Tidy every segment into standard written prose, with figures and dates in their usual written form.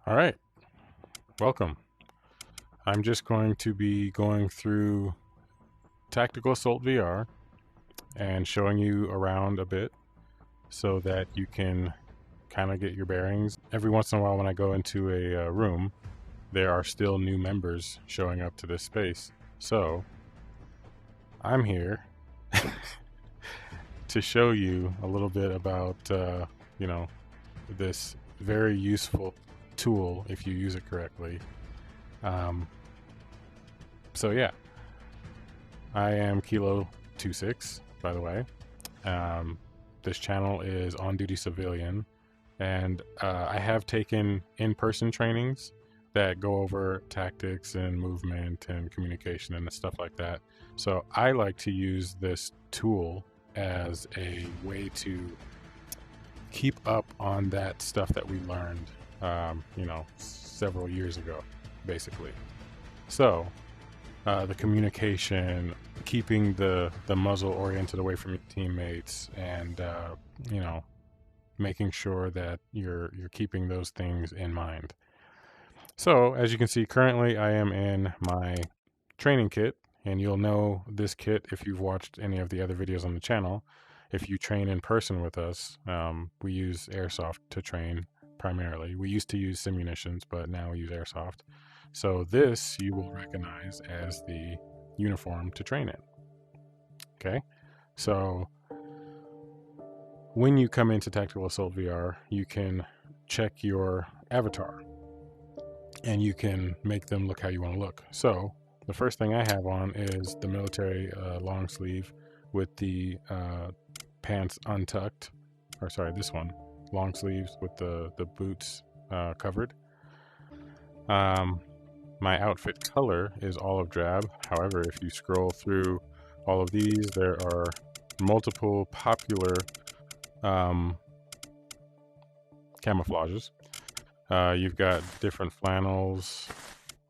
All right, welcome. I'm just going to be going through Tactical Assault VR and showing you around a bit so that you can kind of get your bearings. Every once in a while when I go into a room, there are still new members showing up to this space. So I'm here to show you a little bit about, this very useful tool if you use it correctly. So yeah, I am Kilo26, by the way. This channel is On Duty Civilian, and I have taken in-person trainings that go over tactics and movement and communication and stuff like that. So I like to use this tool as a way to keep up on that stuff that we learned, several years ago, basically. So the communication, keeping the muzzle oriented away from your teammates, and making sure that you're keeping those things in mind. So as you can see, currently I am in my training kit, and you'll know this kit if you've watched any of the other videos on the channel. If you train in person with us, we use airsoft to train primarily. We used to use simunitions, but now we use airsoft. So this you will recognize as the uniform to train in. Okay, so when you come into Tactical Assault VR, you can check your avatar and you can make them look how you want to look. So the first thing I have on is the military long sleeve with the pants untucked, or sorry, this one, long sleeves with the boots covered. My outfit color is olive drab. However, if you scroll through all of these, there are multiple popular camouflages. You've got different flannels,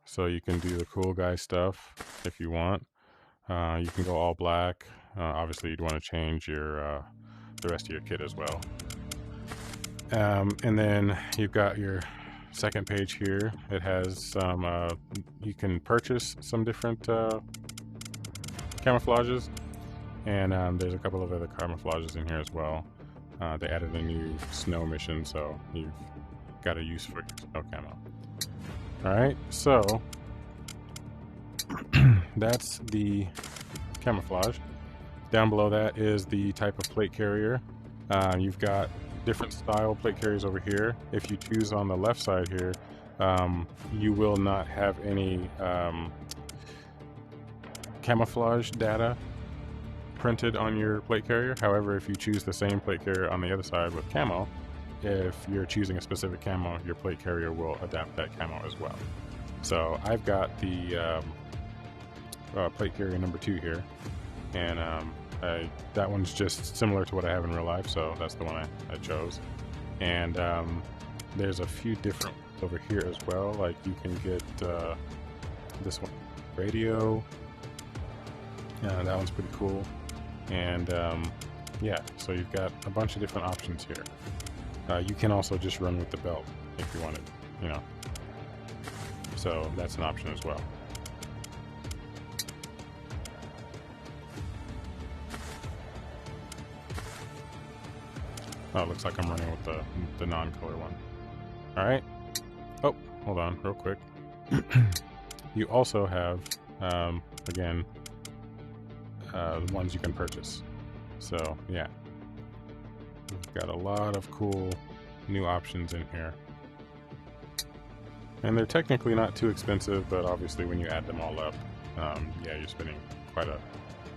so you can do the cool guy stuff if you want. You can go all black. Obviously, you'd want to change your the rest of your kit as well. And then you've got your second page here. It has some, you can purchase some different camouflages, and there's a couple of other camouflages in here as well. They added a new snow mission, so you've got a use for your snow camo. Alright, so that's the camouflage. Down below that is the type of plate carrier. You've got different style plate carriers over here. If you choose on the left side here, you will not have any camouflage data printed on your plate carrier. However, if you choose the same plate carrier on the other side with camo, if you're choosing a specific camo, your plate carrier will adapt that camo as well. So I've got the plate carrier number 2 here, and that one's just similar to what I have in real life, so that's the one I chose. And there's a few different ones over here as well. Like you can get this one, radio. That one's pretty cool. And yeah, so you've got a bunch of different options here. You can also just run with the belt if you wanted, so that's an option as well. Oh, it looks like I'm running with the non-color one. All right. Oh, hold on real quick. You also have, again, the ones you can purchase. So, yeah. We've got a lot of cool new options in here. And they're technically not too expensive, but obviously when you add them all up, yeah, you're spending quite a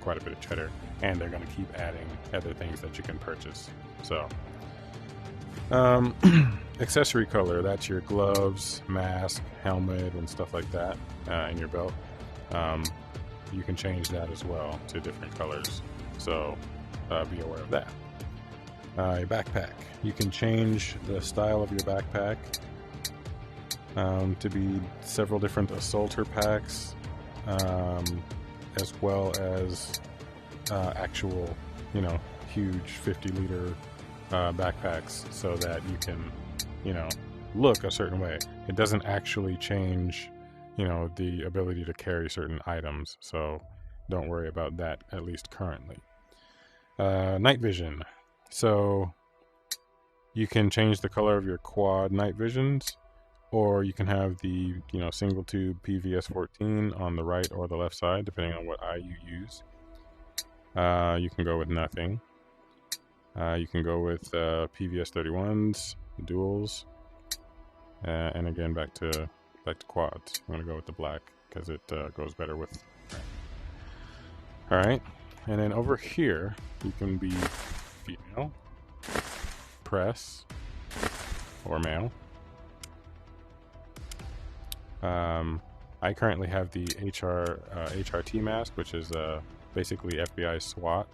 bit of cheddar. And they're going to keep adding other things that you can purchase. So, accessory color, that's your gloves, mask, helmet, and stuff like that in your belt. You can change that as well to different colors. So, be aware of that. Your backpack. You can change the style of your backpack to be several different assaulter packs, as well as actual, huge 50-liter backpacks, so that you can, look a certain way. It doesn't actually change, the ability to carry certain items. So don't worry about that, at least currently. Night vision. So you can change the color of your quad night visions, or you can have the single tube PVS14 on the right or the left side, depending on what eye you use. You can go with nothing. You can go with PVS31s, duals, and again back to quads. I'm gonna go with the black because it goes better with. All right, and then over here you can be female, press, or male. I currently have the HRT mask, which is basically FBI SWAT.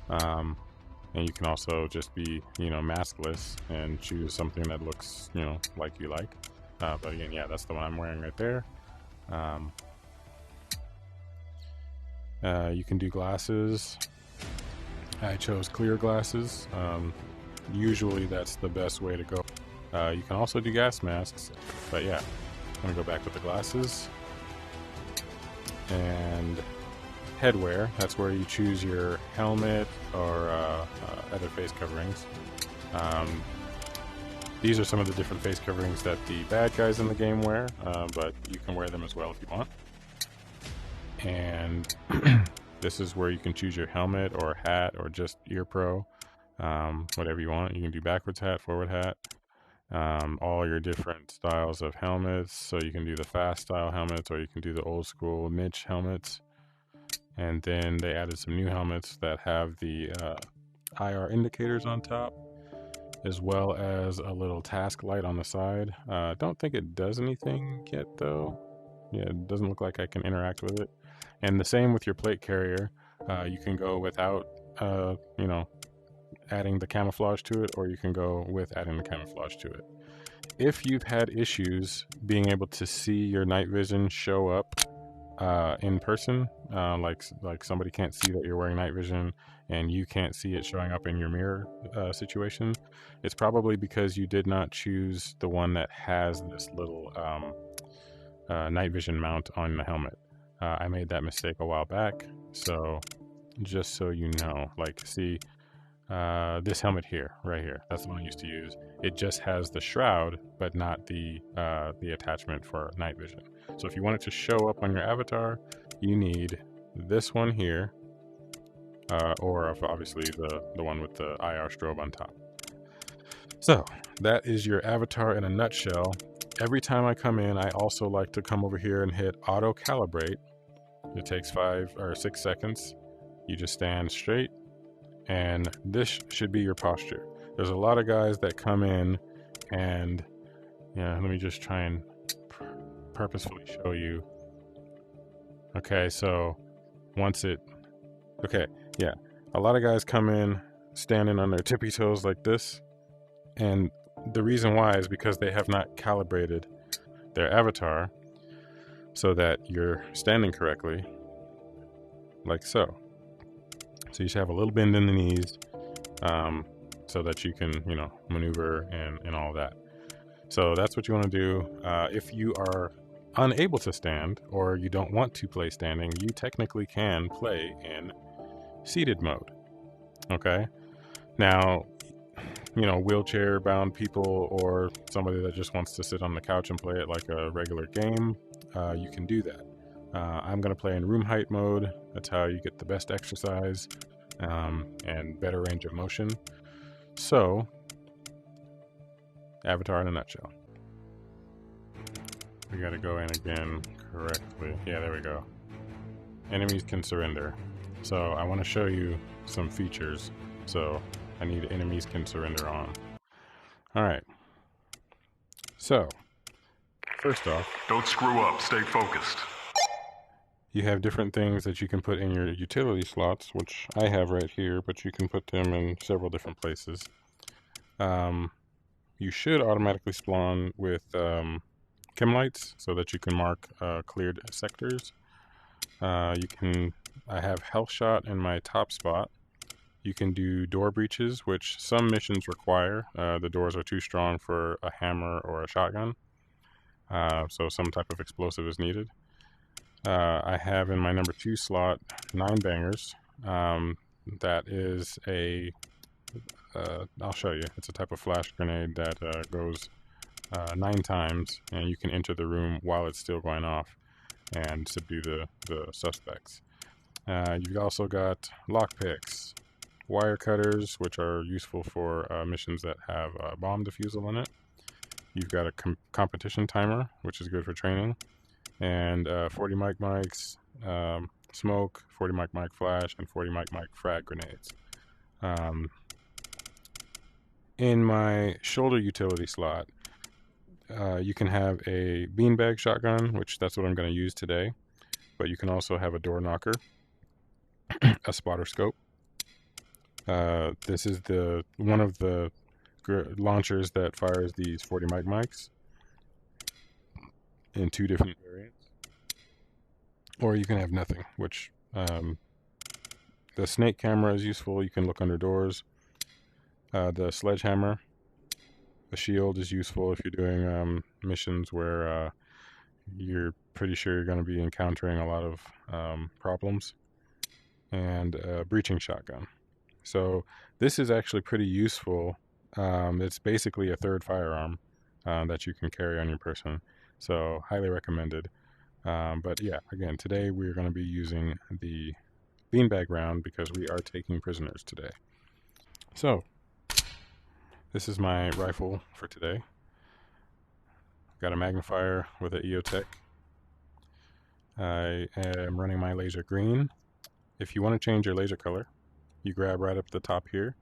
And you can also just be, maskless and choose something that looks, like you like. But again, yeah, that's the one I'm wearing right there. You can do glasses. I chose clear glasses. Usually that's the best way to go. You can also do gas masks, but yeah, I'm gonna go back with the glasses. And headwear, that's where you choose your helmet or other face coverings. These are some of the different face coverings that the bad guys in the game wear, but you can wear them as well if you want. And this is where you can choose your helmet or hat or just ear pro, whatever you want. You can do backwards hat, forward hat, all your different styles of helmets. So you can do the fast style helmets, or you can do the old school niche helmets. And then they added some new helmets that have the IR indicators on top, as well as a little task light on the side. Don't think it does anything yet, though. Yeah, it doesn't look like I can interact with it. And the same with your plate carrier. You can go without, adding the camouflage to it, or you can go with adding the camouflage to it. If you've had issues being able to see your night vision show up in person, like somebody can't see that you're wearing night vision and you can't see it showing up in your mirror situation, it's probably because you did not choose the one that has this little night vision mount on the helmet. I made that mistake a while back, so just so you know, see this helmet here, right here, that's the one I used to use. It just has the shroud, but not the attachment for night vision. So if you want it to show up on your avatar, you need this one here, or obviously the one with the IR strobe on top. So that is your avatar in a nutshell. Every time I come in, I also like to come over here and hit auto calibrate. It takes 5 or 6 seconds. You just stand straight, and this should be your posture. There's a lot of guys that come in and, let me just try and purposefully show you. Okay, so a lot of guys come in standing on their tippy toes like this, and the reason why is because they have not calibrated their avatar so that you're standing correctly, like so. So you should have a little bend in the knees, so that you can, maneuver and all that. So that's what you want to do. If you are unable to stand, or you don't want to play standing, you technically can play in seated mode. Okay? Now, wheelchair bound people or somebody that just wants to sit on the couch and play it like a regular game, you can do that. I'm going to play in room height mode. That's how you get the best exercise and better range of motion. So, avatar in a nutshell. We got to go in again correctly. Yeah, there we go. Enemies can surrender. So I want to show you some features. So I need enemies can surrender on. All right. So first off, don't screw up. Stay focused. You have different things that you can put in your utility slots, which I have right here, but you can put them in several different places. You should automatically spawn with chem lights so that you can mark cleared sectors. I have health shot in my top spot. You can do door breaches, which some missions require. The doors are too strong for a hammer or a shotgun, so some type of explosive is needed. I have in my number 2 slot 9 bangers. That is a, I'll show you. It's a type of flash grenade that goes 9 times, and you can enter the room while it's still going off and subdue the suspects. You've also got lockpicks, wire cutters, which are useful for missions that have bomb defusal in it. You've got a competition timer, which is good for training, and 40 mics, smoke, 40 mic flash, and 40 mic frag grenades. In my shoulder utility slot, you can have a beanbag shotgun, which that's what I'm going to use today, but you can also have a door knocker, a spotter scope. This is one of the launchers that fires these 40 mics in 2 different variants. Or you can have nothing, which the snake camera is useful. You can look under doors. The sledgehammer, the shield is useful if you're doing missions where you're pretty sure you're going to be encountering a lot of problems. And a breaching shotgun. So this is actually pretty useful. It's basically a third firearm that you can carry on your person. So highly recommended. But yeah, again, today we're going to be using the beanbag round because we are taking prisoners today. So this is my rifle for today. Got a magnifier with an EOTech. I am running my laser green. If you want to change your laser color, you grab right up the top here,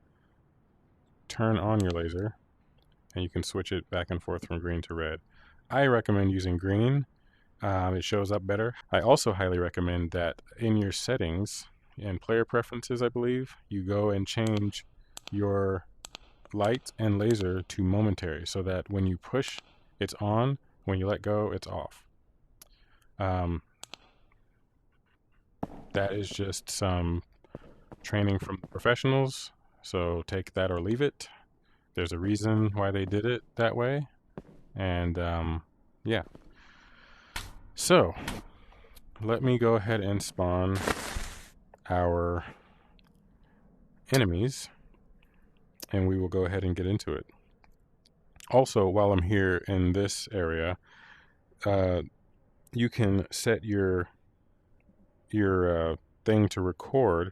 turn on your laser, and you can switch it back and forth from green to red. I recommend using green. It shows up better. I also highly recommend that in your settings and player preferences, I believe, you go and change your light and laser to momentary so that when you push, it's on. When you let go, it's off. That is just some training from the professionals, so take that or leave it. There's a reason why they did it that way, and yeah. So let me go ahead and spawn our enemies, and we will go ahead and get into it. Also, while I'm here in this area, you can set your thing to record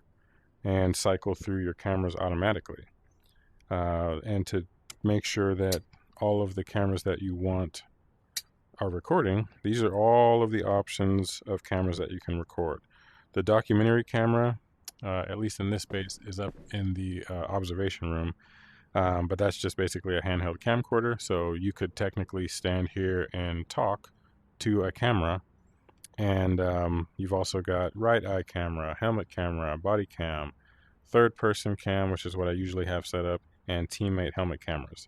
and cycle through your cameras automatically, and to make sure that all of the cameras that you want are recording. These are all of the options of cameras that you can record. The documentary camera, at least in this base, is up in the observation room, but that's just basically a handheld camcorder, so you could technically stand here and talk to a camera. And you've also got right eye camera, helmet camera, body cam, third person cam, which is what I usually have set up, and teammate helmet cameras.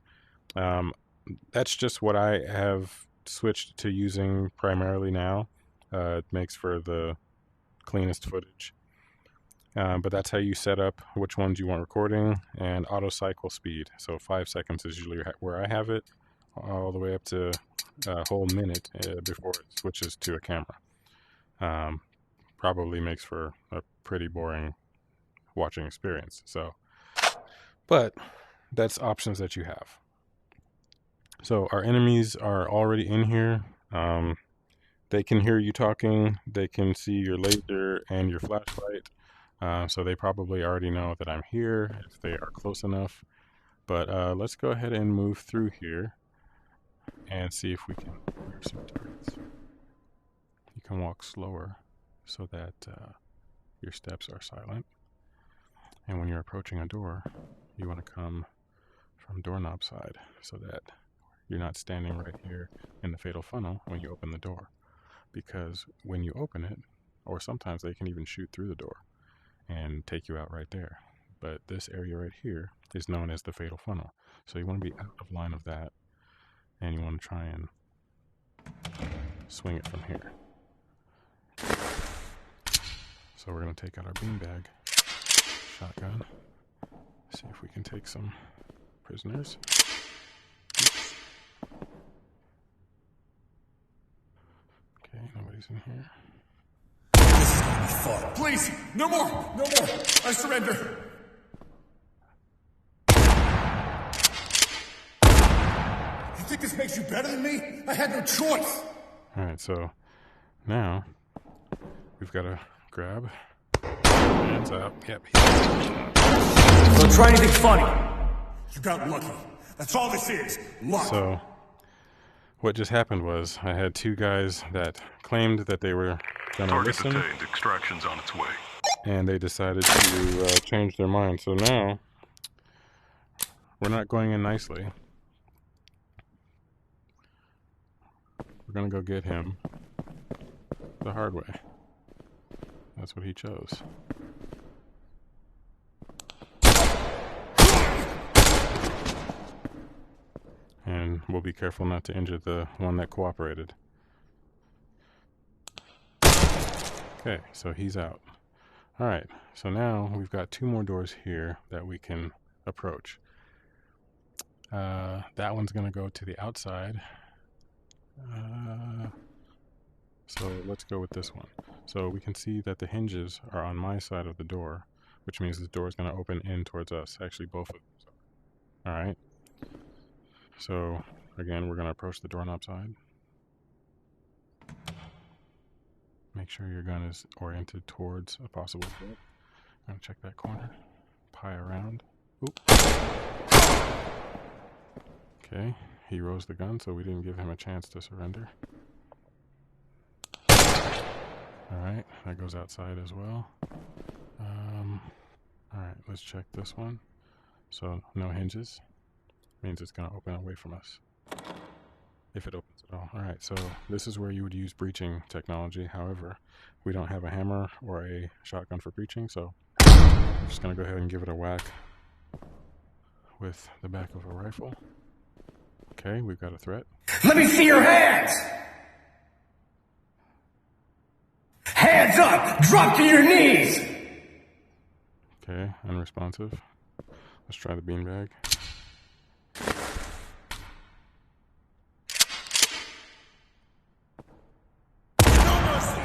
That's just what I have switched to using primarily now. It makes for the cleanest footage. But that's how you set up which ones you want recording, and auto cycle speed. So 5 seconds is usually where I have it, all the way up to a whole minute before it switches to a camera. Probably makes for a pretty boring watching experience. So, but that's options that you have. So our enemies are already in here. They can hear you talking. They can see your laser and your flashlight. So they probably already know that I'm here if they are close enough. But let's go ahead and move through here and see if we can clear some targets. You can walk slower so that your steps are silent. And when you're approaching a door, you want to come from doorknob side so that you're not standing right here in the fatal funnel when you open the door. Because when you open it, or sometimes they can even shoot through the door and take you out right there. But this area right here is known as the fatal funnel. So you want to be out of line of that, and you want to try and swing it from here. So we're going to take out our beanbag shotgun, See if we can take some prisoners. Okay, nobody's in here. Please, no more, no more. I surrender. You think this makes you better than me? I had no choice. All right, so now we've got to grab. Hands up. Yep. Don't try anything funny. You got lucky. That's all this is. Luck. So what just happened was I had two guys that claimed that they were going to Target listen, detained. Extraction's on its way. and they decided to change their mind. So now we're not going in nicely. We're going to go get him the hard way. That's what he chose. And we'll be careful not to injure the one that cooperated. Okay, so he's out. Alright, so now we've got two more doors here that we can approach. That one's going to go to the outside. So let's go with this one. So we can see that the hinges are on my side of the door, which means the door is going to open in towards us. Actually, both of them. Alright. So, again, we're going to approach the doorknob side. Make sure your gun is oriented towards a possible hit. I'm going to check that corner. Pie around. Oop. Okay, he rose the gun, so we didn't give him a chance to surrender. Alright, that goes outside as well. Alright, let's check this one. So, no hinges. Means it's going to open away from us. If it opens at all. Alright, so this is where you would use breaching technology. However, we don't have a hammer or a shotgun for breaching, so I'm just going to go ahead and give it a whack with the back of a rifle. Okay, we've got a threat. Let me see your hands! Hands up! Drop to your knees! Okay, unresponsive. Let's try the beanbag. No mercy!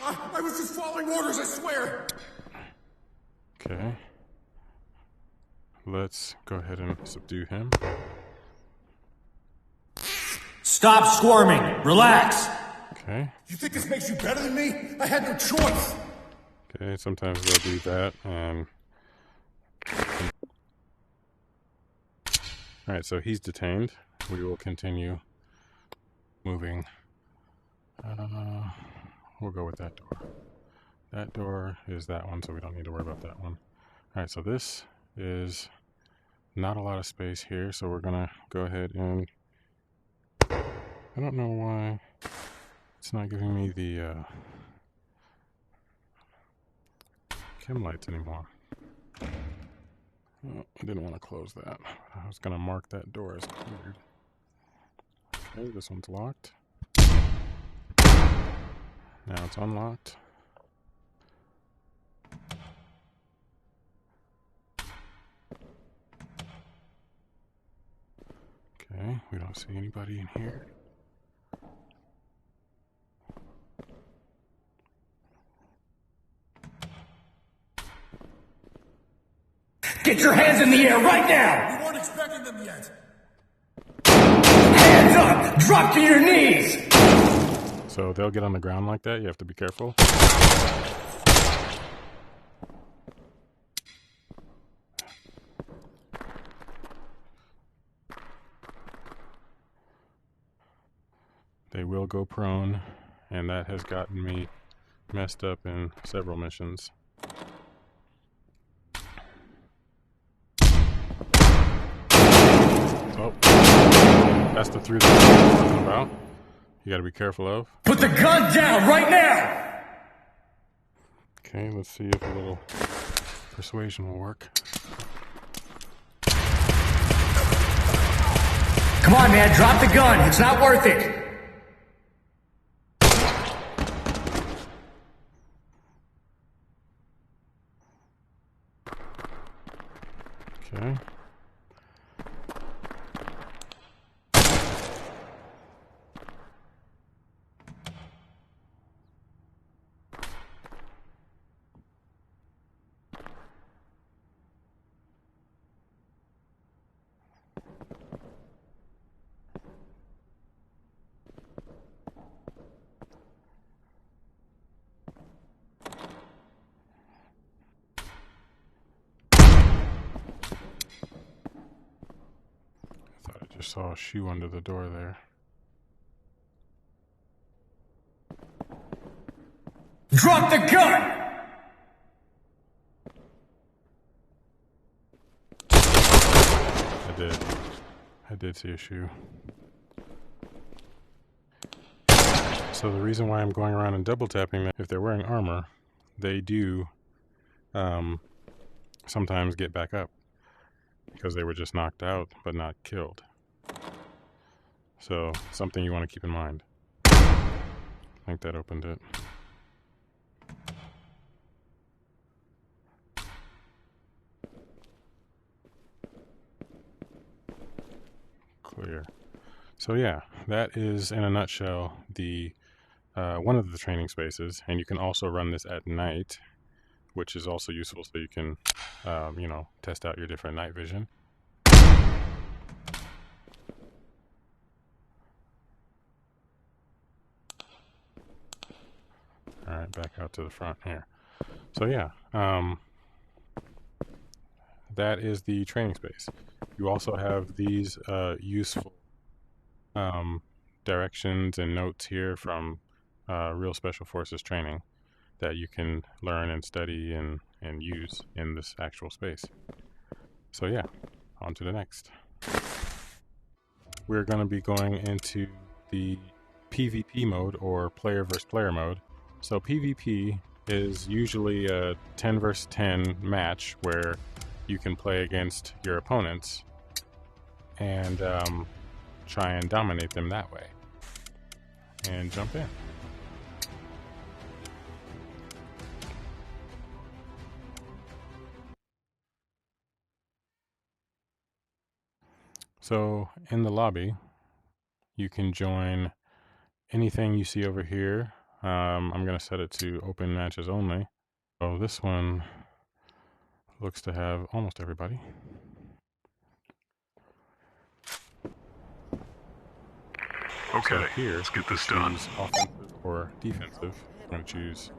I was just following orders, I swear! Okay. Let's go ahead and subdue him. Stop squirming! Relax! Okay. You think this makes you better than me? I had no choice! Okay, sometimes they'll do that, and... Alright, so he's detained. We will continue moving. We'll go with that door. That door is that one, so we don't need to worry about that one. Alright, so this is not a lot of space here, so we're gonna go ahead and... I don't know why it's not giving me the chem lights anymore. Oh, I didn't want to close that. I was gonna mark that door as cleared. Okay, this one's locked. Now it's unlocked. Okay, we don't see anybody in here. Get your hands in the air right now! We weren't expecting them yet. Hands up! Drop to your knees! So they'll get on the ground like that. You have to be careful. They will go prone, and that has gotten me messed up in several missions. Oh, that's the through that I'm talking about. You gotta be careful of. Put the gun down right now! Okay, let's see if a little persuasion will work. Come on, man, drop the gun. It's not worth it. Okay. I just saw a shoe under the door there. Drop the gun! I did see a shoe. So the reason why I'm going around and double tapping them, if they're wearing armor, they do sometimes get back up because they were just knocked out but not killed. So something you want to keep in mind. I think that opened it. Clear. So yeah, that is in a nutshell the one of the training spaces, and you can also run this at night, which is also useful so you can test out your different night vision. Alright, back out to the front here. So yeah, that is the training space. You also have these useful directions and notes here from Real Special Forces training that you can learn and study and use in this actual space. So yeah, on to the next. We're going to be going into the PvP mode, or player versus player mode. So PvP is usually a 10 versus 10 match where you can play against your opponents and try and dominate them that way. And jump in. So in the lobby, you can join anything you see over here. I'm going to set it to open matches only. So this one looks to have almost everybody. Okay, So here, let's get this you can done. choose offensive or defensive. I'm going to choose,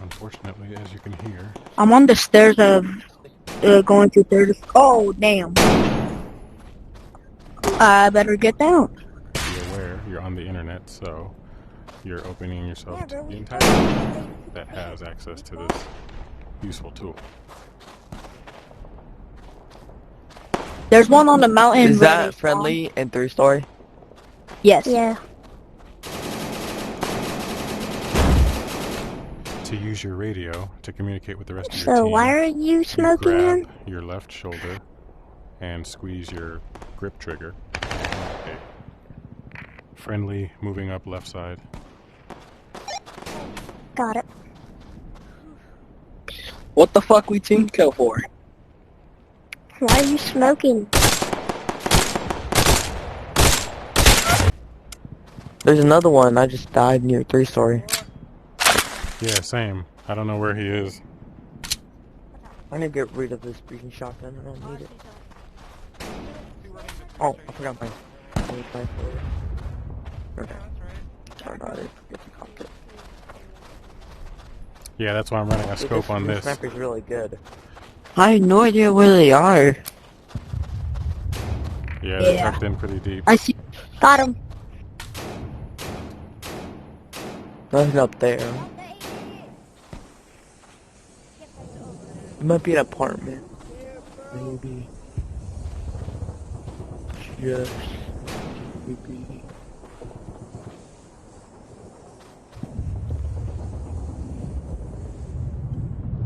unfortunately, as you can hear. I'm on the stairs of going to third. Oh, damn. I better get down. Be aware, you're on the internet, so you're opening yourself to the entire world that has access to this useful tool. There's one on the mountain. Is that friendly and 3-story? Yes. Yeah. To use your radio to communicate with the rest of your So team, why are you smoking grab in? your left shoulder and squeeze your grip trigger. Okay. Friendly moving up left side. Got it. What the fuck we team kill for? Why are you smoking? There's another one. I just died near 3-story. Yeah, same. I don't know where he is. I need to get rid of this freaking shotgun. I don't need it. Oh, I forgot my. Okay. Sorry about it. Get the cockpit. Yeah, that's why I'm running a scope on this. This sniper's really good. I have no idea where they are. Yeah, they're tucked in pretty deep. I see. Got him. Nothing up there. It might be an apartment. Maybe. Just maybe.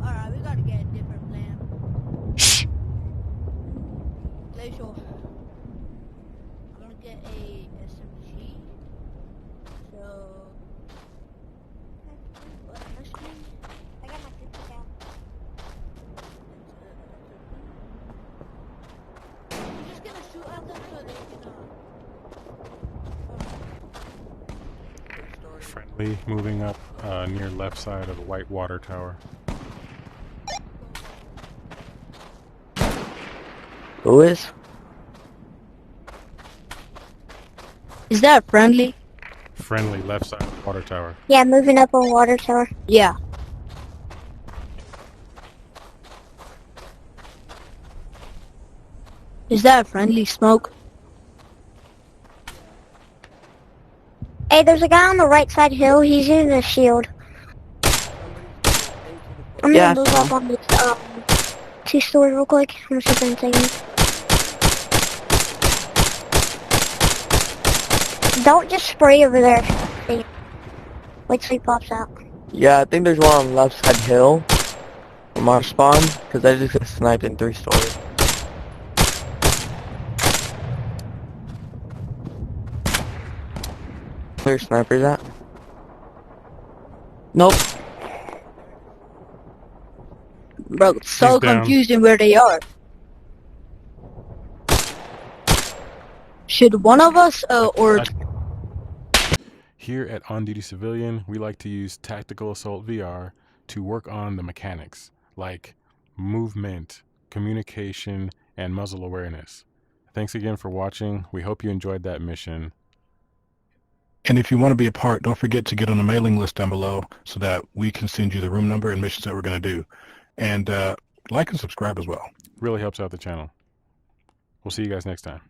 Alright, we gotta get a different plan. Shh. Glacial. I'm gonna get a SMG. So. I got my 50 down. Friendly moving up near left side of the white water tower. Who is? Is that friendly? Friendly left side of the water tower. Yeah, moving up on water tower. Yeah. Is that a friendly smoke? Hey, there's a guy on the right side hill. He's using a shield. I'm Yeah, gonna move up on this 2-story real quick. I'm gonna see if I can take him. Don't just spray over there. Wait till he pops out. Yeah, I think there's one on the left side hill from our spawn, because I just got sniped in 3-story. Where snipers at? Nope. Bro, it's so He's down. confusing where they are. Should one of us, or... Here at On Duty Civilian, we like to use Tactical Assault VR to work on the mechanics, like movement, communication, and muzzle awareness. Thanks again for watching. We hope you enjoyed that mission. And if you want to be a part, don't forget to get on the mailing list down below so that we can send you the room number and missions that we're going to do. And like and subscribe as well. Really helps out the channel. We'll see you guys next time.